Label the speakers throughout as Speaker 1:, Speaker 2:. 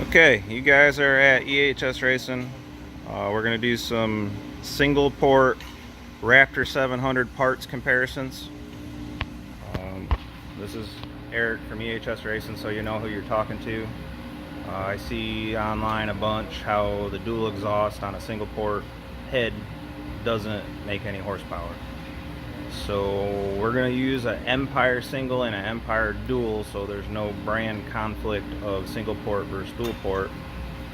Speaker 1: Okay, you guys are at EHS Racing. We're going to do some single port Raptor 700 parts comparisons. This is Eric from EHS Racing, so you know who you're talking to. I see online a bunch how the dual exhaust on a single port head doesn't make any horsepower. So we're going to use an Empire single and an Empire dual, so there's no brand conflict of single port versus dual port.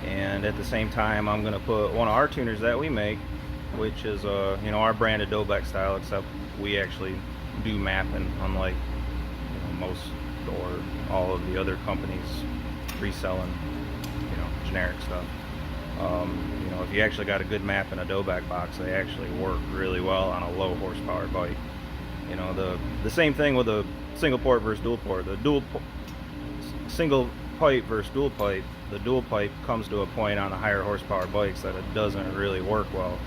Speaker 1: And at the same time, I'm going to put one of our tuners that we make, which is our branded Dobek style, except we actually do mapping, unlike most or all of the other companies reselling generic stuff. If you actually got a good map in a Dobek box, they actually work really well on a low horsepower bike. The same thing with a single port versus dual port. The single pipe versus dual pipe, the dual pipe comes to a point on the higher horsepower bikes that it doesn't really work well,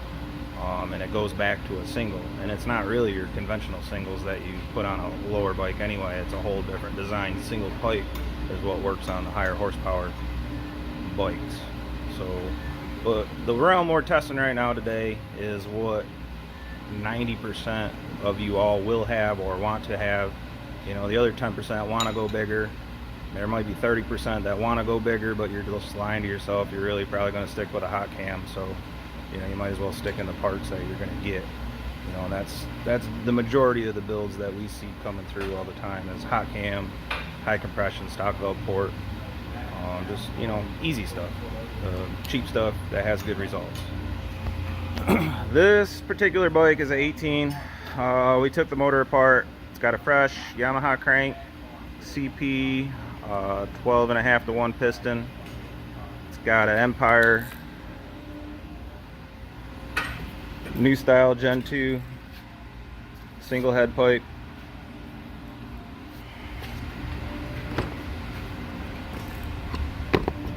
Speaker 1: and it goes back to a single, and it's not really your conventional singles that you put on a lower bike anyway. It's a whole different design. Single pipe is what works on the higher horsepower bikes. But the realm we're testing right now today is what 90% of you all will have or want to have. The other 10% want to go bigger. There might be 30% that want to go bigger, but you're just lying to yourself. You're really probably going to stick with a hot cam, so you might as well stick in the parts that you're going to get. That's the majority of the builds that we see coming through all the time is hot cam, high compression, stock valve port, just easy stuff, cheap stuff that has good results. This particular bike is an 18. We took the motor apart. It's got a fresh Yamaha crank, CP 12.5 to 1 piston. It's got an Empire new style Gen 2 single head pipe.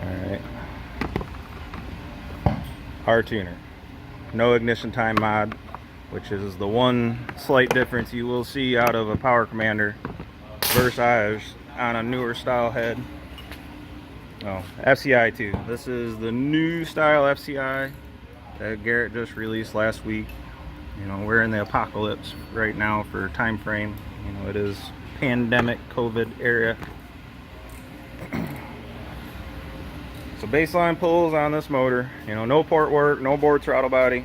Speaker 1: Alright, our tuner, no ignition time mod, which is the one slight difference you will see out of a Power Commander versus ours on a newer style head. FCI too. This is the new style FCI that Garrett just released last week. We're in the apocalypse right now for time frame. It is pandemic COVID era. So baseline pulls on this motor, no port work, no board throttle body.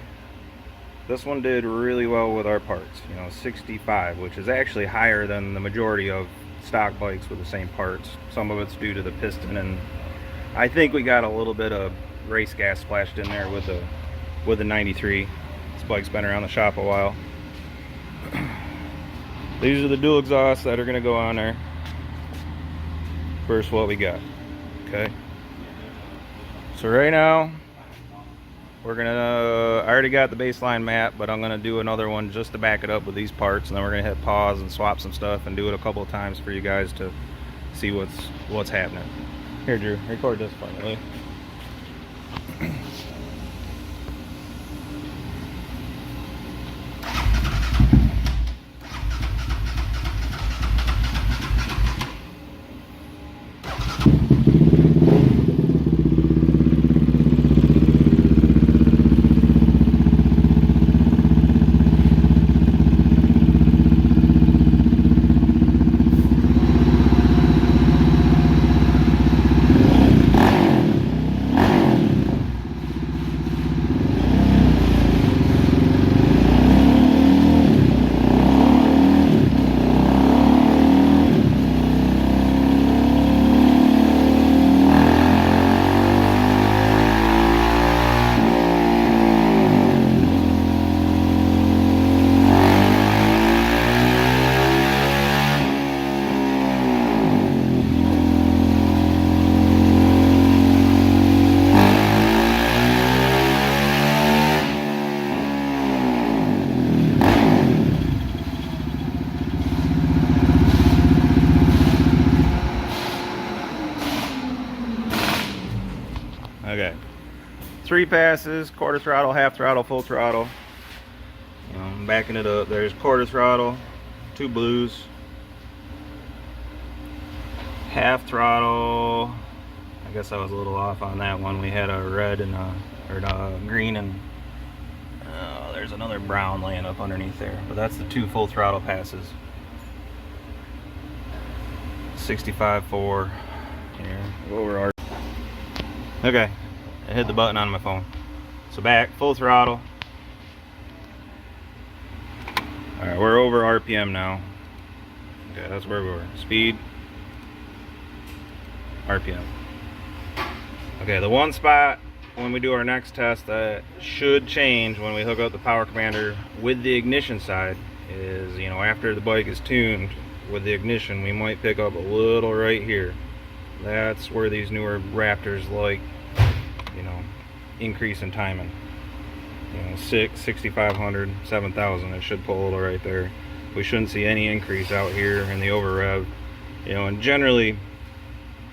Speaker 1: This one did really well with our parts, 65, which is actually higher than the majority of stock bikes with the same parts. Some of it's due to the piston, and I think we got a little bit of race gas splashed in there with the 93. This bike's been around the shop a while. These are the dual exhausts that are going to go on there. First, what we got. Okay. So right now, we're I already got the baseline map, but I'm gonna do another one just to back it up with these parts, and then we're gonna hit pause and swap some stuff and do it a couple of times for you guys to see what's happening. Here, Drew, record this for me, will you? Okay, 3 passes, quarter throttle, half throttle, full throttle. I'm backing it up. There's quarter throttle, 2 blues, half throttle. I guess I was a little off on that one. We had a red and a green, and there's another brown laying up underneath there. But that's the 2 full throttle passes. 65.4 here. Go over our. Okay, I hit the button on my phone. So back, full throttle. All right, we're over RPM now. Okay, that's where we were. Speed, RPM. Okay, the one spot when we do our next test that should change when we hook up the power commander with the ignition side is, you know, after the bike is tuned with the ignition, we might pick up a little right here. That's where these newer Raptors like, you know, increase in timing. You know, 6,500, 7,000, it should pull a little right there. We shouldn't see any increase out here in the over rev. You know, and generally,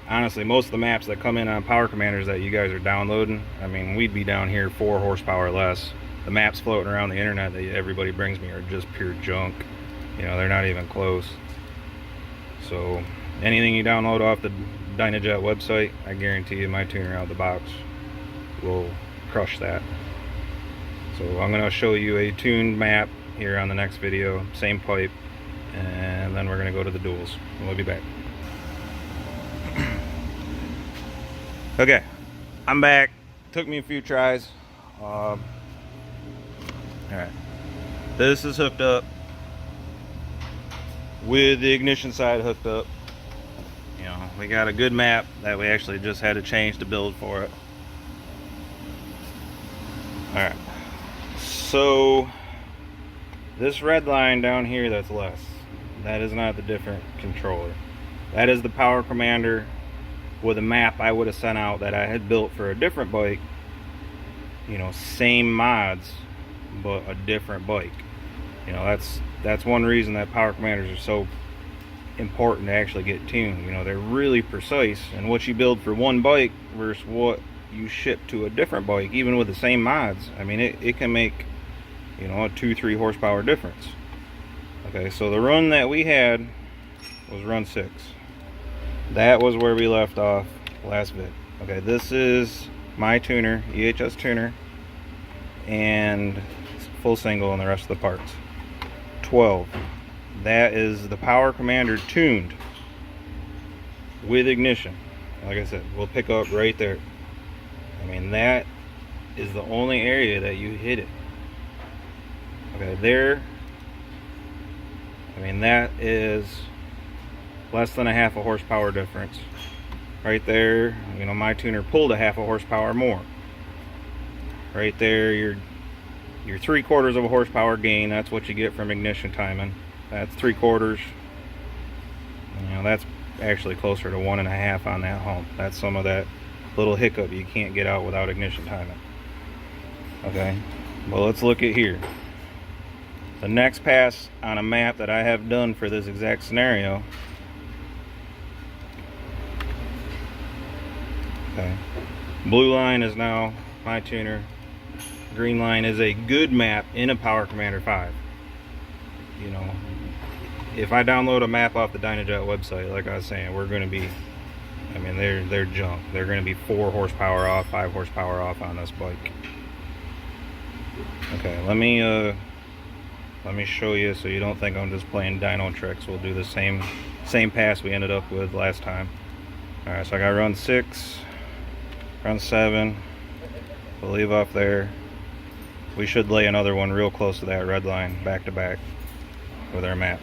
Speaker 1: honestly, most of the maps that come in on power commanders that you guys are downloading, I mean, we'd be down here 4 horsepower less. The maps floating around the internet that everybody brings me are just pure junk. You know, they're not even close. So anything you download off the Dynojet website, I guarantee you my tuner out the box will crush that. So I'm going to show you a tuned map here on the next video, same pipe, and then we're going to go to the duals, and we'll be back. Okay, I'm back. Took me a few tries. Alright, this is hooked up with the ignition side hooked up. You know, we got a good map that we actually just had to change to build for it. Alright, so this red line down here that's less, that is not the different controller. That is the power commander with a map I would have sent out that I had built for a different bike. You know, same mods, but a different bike. You know, that's one reason that power commanders are so important to actually get tuned. You know, they're really precise, and what you build for one bike versus what you ship to a different bike, even with the same mods, I mean, it can make, you know, a 2-3 horsepower difference. Okay, so the run that we had was run 6. That was where we left off last vid. Okay, this is my tuner, EHS tuner, and full single and the rest of the parts. 12. That is the power commander tuned with ignition. Like I said, we'll pick up right there. I mean, that is the only area that you hit it. Okay, there. I mean, that is less than a half a horsepower difference. Right there, you know, my tuner pulled a half a horsepower more. Right there, your 3/4 of a horsepower gain. That's what you get from ignition timing. That's 3/4. You know, that's actually closer to 1.5 on that hump. That's some of that little hiccup you can't get out without ignition timing. Okay, well, let's look at here. The next pass on a map that I have done for this exact scenario. Okay, blue line is now my tuner. Green line is a good map in a Power Commander 5. You know, if I download a map off the Dynojet website, like I was saying, we're going to be, I mean, they're junk. They're going to be 4 horsepower off, 5 horsepower off on this bike. Okay, let me show you so you don't think I'm just playing dyno tricks. We'll do the same pass we ended up with last time. Alright, so I got run 6, run 7. We'll leave off there. We should lay another one real close to that red line, back to back with our map.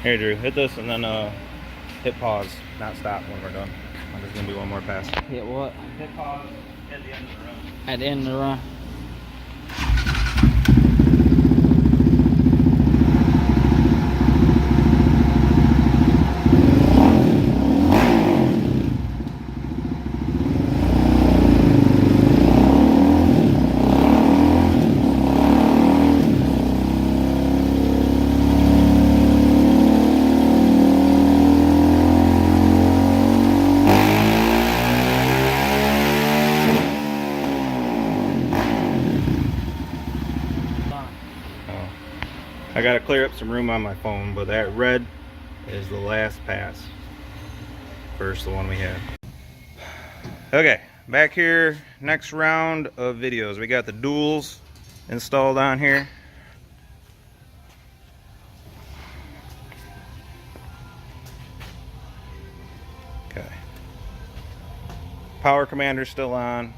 Speaker 1: Here, Drew, hit this and then hit pause, not stop when we're done. I'm just gonna do one more pass.
Speaker 2: Hit what?
Speaker 1: Hit pause at the end of the run.
Speaker 2: At the end of the run.
Speaker 1: gotta clear up some room on my phone, but that red is the last pass. First, the one we had. Okay, back here, next round of videos. We got the duals installed on here. Okay. Power commander's still on.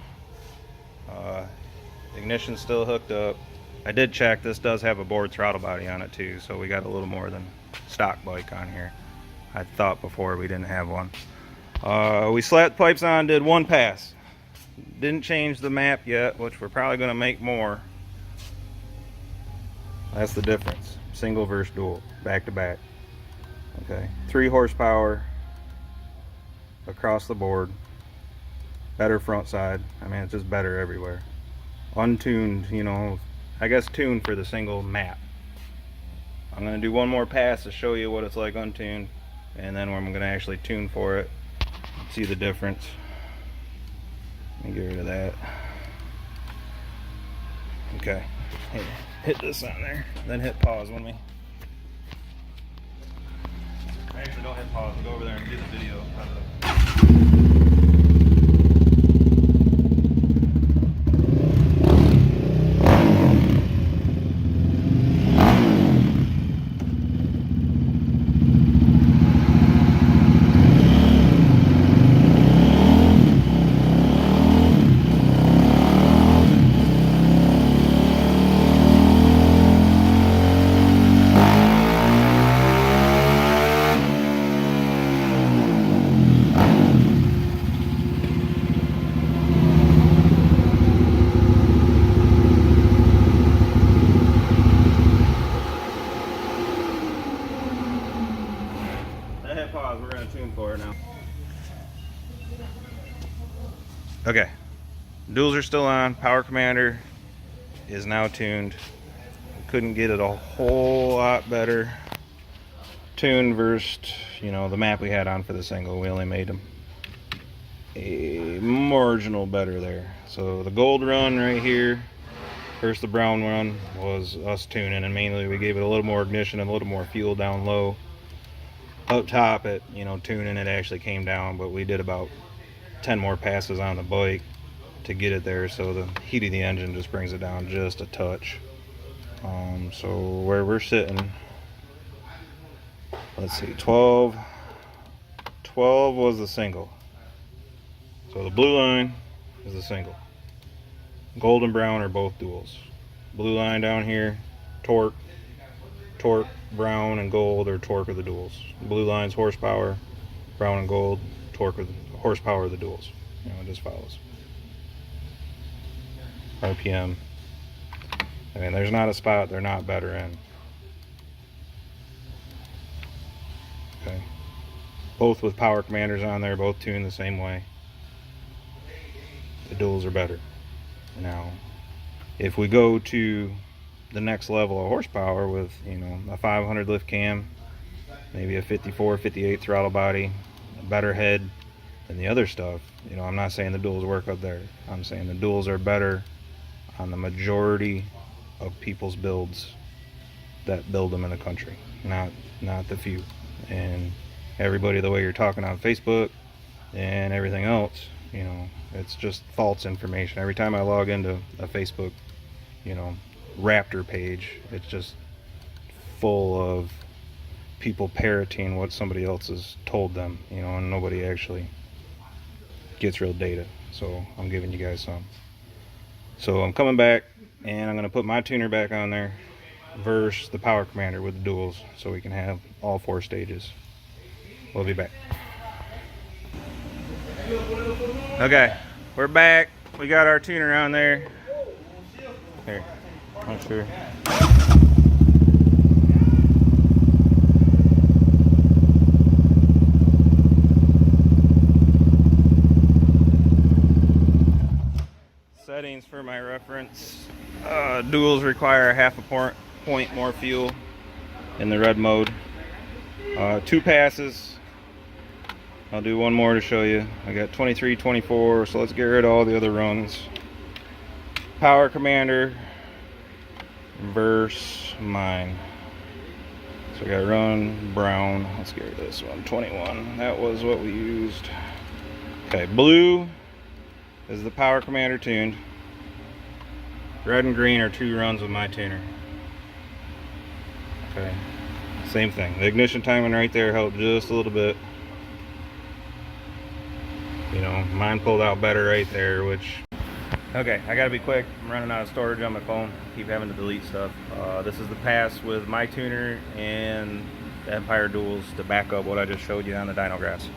Speaker 1: Ignition's still hooked up. I did check, this does have a board throttle body on it too, so we got a little more than stock bike on here. I thought before we didn't have one. We slapped pipes on, did one pass. Didn't change the map yet, which we're probably going to make more. That's the difference. Single versus dual, back to back. Okay, 3 horsepower across the board. Better front side. I mean, it's just better everywhere. Untuned, you know, I guess tuned for the single map. I'm going to do one more pass to show you what it's like untuned, and then I'm going to actually tune for it. See the difference. Let me get rid of that. Okay, hit this on there, then hit pause when we... Actually, don't hit pause, we'll go over there and do the video. We're going to tune for it now. Okay, duals are still on. Power commander is now tuned. Couldn't get it a whole lot better tuned versus, you know, the map we had on for the single. We only made them a marginal better there. So the gold run right here versus the brown run was us tuning, and mainly we gave it a little more ignition and a little more fuel down low. Up top, it, you know, tuning it actually came down, but we did about 10 more passes on the bike to get it there, so the heat of the engine just brings it down just a touch. So where we're sitting, let's see, 12 was the single. So the blue line is the single. Gold and brown are both duals. Blue line down here, torque, brown and gold are torque of the duals. Blue line's horsepower, brown and gold, torque of the horsepower of the duals. You know, it just follows. RPM. I mean, there's not a spot they're not better in. Okay. Both with power commanders on there, both tuned the same way. The duals are better. Now, if we go to the next level of horsepower with, you know, a 500 lift cam, maybe a 54, 58 throttle body, a better head than the other stuff, you know, I'm not saying the duals work up there. I'm saying the duals are better on the majority of people's builds that build them in the country, not the few. And everybody, the way you're talking on Facebook and everything else, you know, it's just false information. Every time I log into a Facebook, you know, Raptor page, it's just full of people parroting what somebody else has told them, you know, and nobody actually gets real data. So I'm giving you guys some. So I'm coming back and I'm going to put my tuner back on there versus the power commander with the duals, so we can have all 4 stages. We'll be back. Okay, we're back. We got our tuner on there. Here, not sure. Settings for my reference. Duals require half a point more fuel in the red mode. 2 passes. I'll do one more to show you. I got 23, 24, so let's get rid of all the other runs. Power commander versus mine. So we got run, brown, let's get rid of this one, 21. That was what we used. Okay, blue is the Power Commander tuned. Red and green are 2 runs with my tuner. Okay, same thing. The ignition timing right there helped just a little bit. You know, mine pulled out better right there, which... Okay, I gotta be quick. I'm running out of storage on my phone. Keep having to delete stuff. This is the pass with my tuner and the Empire duals to back up what I just showed you on the dyno graphs.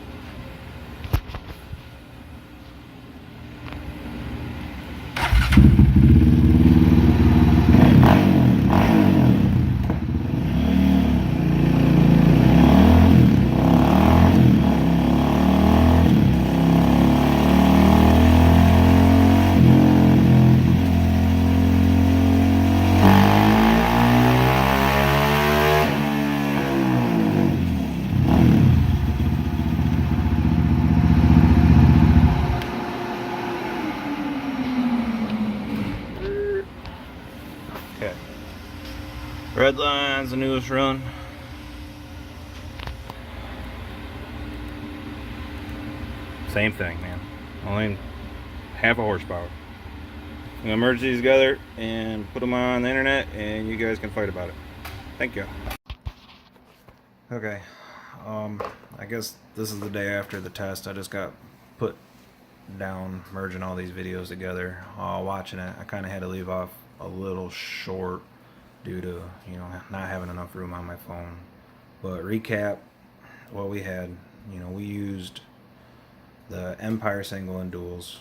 Speaker 1: Okay. Red line's the newest run. Same thing, man. Only half a horsepower. I'm gonna merge these together and put them on the internet, and you guys can fight about it. Thank you. Okay. I guess this is the day after the test. I just got put down merging all these videos together. Watching it, I kind of had to leave off a little short due to, you know, not having enough room on my phone. But recap what we had. You know, we used the Empire single and duals.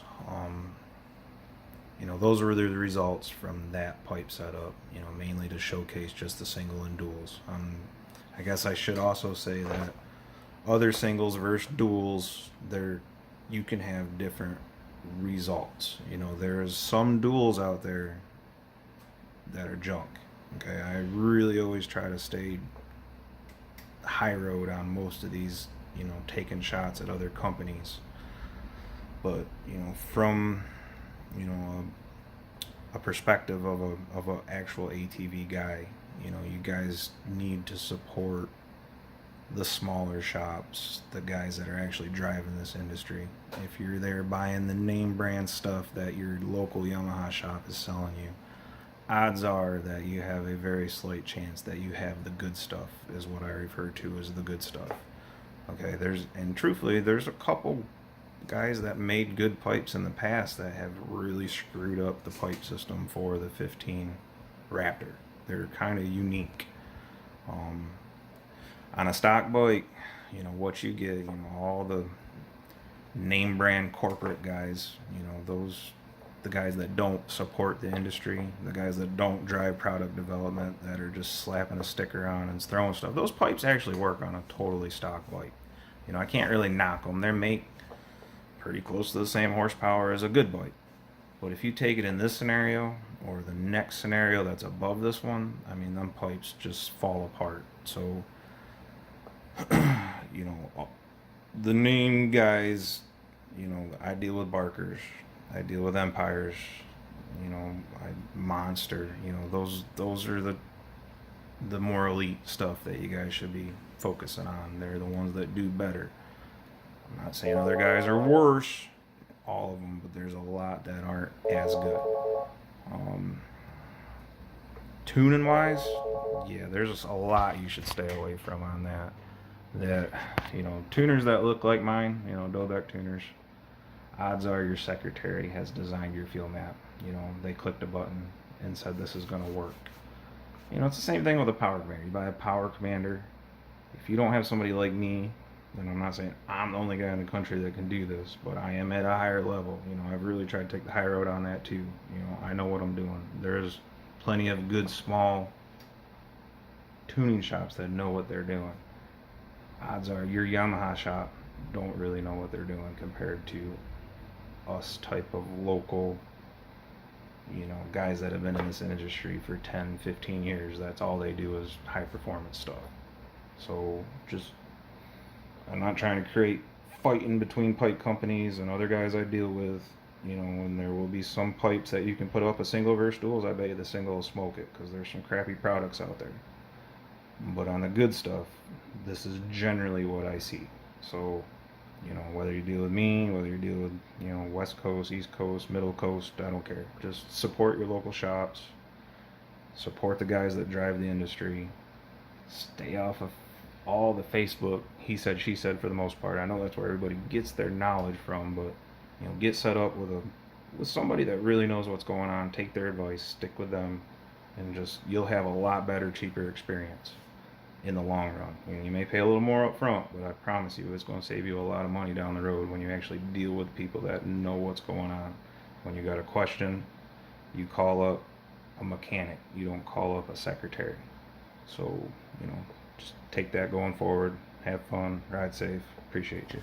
Speaker 1: You know, those were the results from that pipe setup, you know, mainly to showcase just the single and duals. I guess I should also say that other singles versus duals, you can have different results. You know, there's some duals out there that are junk. Okay, I really always try to stay high road on most of these, you know, taking shots at other companies. But, you know, from, you know, a perspective of a actual ATV guy, you know, you guys need to support the smaller shops, the guys that are actually driving this industry. If you're there buying the name brand stuff that your local Yamaha shop is selling you, odds are that you have a very slight chance that you have the good stuff, is what I refer to as the good stuff. Okay, and truthfully, there's a couple guys that made good pipes in the past that have really screwed up the pipe system for the 15 Raptor. They're kind of unique. On a stock bike, you know, what you get, you know, all the name brand corporate guys, you know, the guys that don't support the industry, the guys that don't drive product development, that are just slapping a sticker on and throwing stuff. Those pipes actually work on a totally stock bike. You know, I can't really knock them. They make pretty close to the same horsepower as a good bike. But if you take it in this scenario or the next scenario that's above this one, I mean, them pipes just fall apart. So, you know, the name guys, you know, I deal with Barkers, I deal with Empires, you know, Monster, you know, those are the more elite stuff that you guys should be focusing on. They're the ones that do better. I'm not saying other guys are worse, all of them, but there's a lot that aren't as good. Tuning wise, yeah, there's a lot you should stay away from on that. That, you know, tuners that look like mine, you know, Dobeck tuners, odds are your secretary has designed your fuel map. You know, they clicked a button and said this is going to work. You know, it's the same thing with a Power Commander. You buy a Power Commander. If you don't have somebody like me, then I'm not saying I'm the only guy in the country that can do this, but I am at a higher level. You know, I've really tried to take the high road on that too. You know, I know what I'm doing. There's plenty of good small tuning shops that know what they're doing. Odds are your Yamaha shop don't really know what they're doing compared to us type of local, you know, guys that have been in this industry for 10, 15 years. That's all they do is high performance stuff. So just, I'm not trying to create fighting between pipe companies and other guys I deal with, you know, and there will be some pipes that you can put up a single versus duals. I bet you the single will smoke it because there's some crappy products out there. But on the good stuff, this is generally what I see. So, you know, whether you deal with me, whether you deal with, you know, West Coast, East Coast, Middle Coast, I don't care. Just support your local shops, support the guys that drive the industry, stay off of all the Facebook he said, she said for the most part. I know that's where everybody gets their knowledge from, but, you know, get set up with somebody that really knows what's going on, take their advice, stick with them, and just, you'll have a lot better, cheaper experience in the long run. You may pay a little more up front, but I promise you it's going to save you a lot of money down the road when you actually deal with people that know what's going on. When you got a question, you call up a mechanic, you don't call up a secretary. So, you know, just take that going forward. Have fun, ride safe. Appreciate you.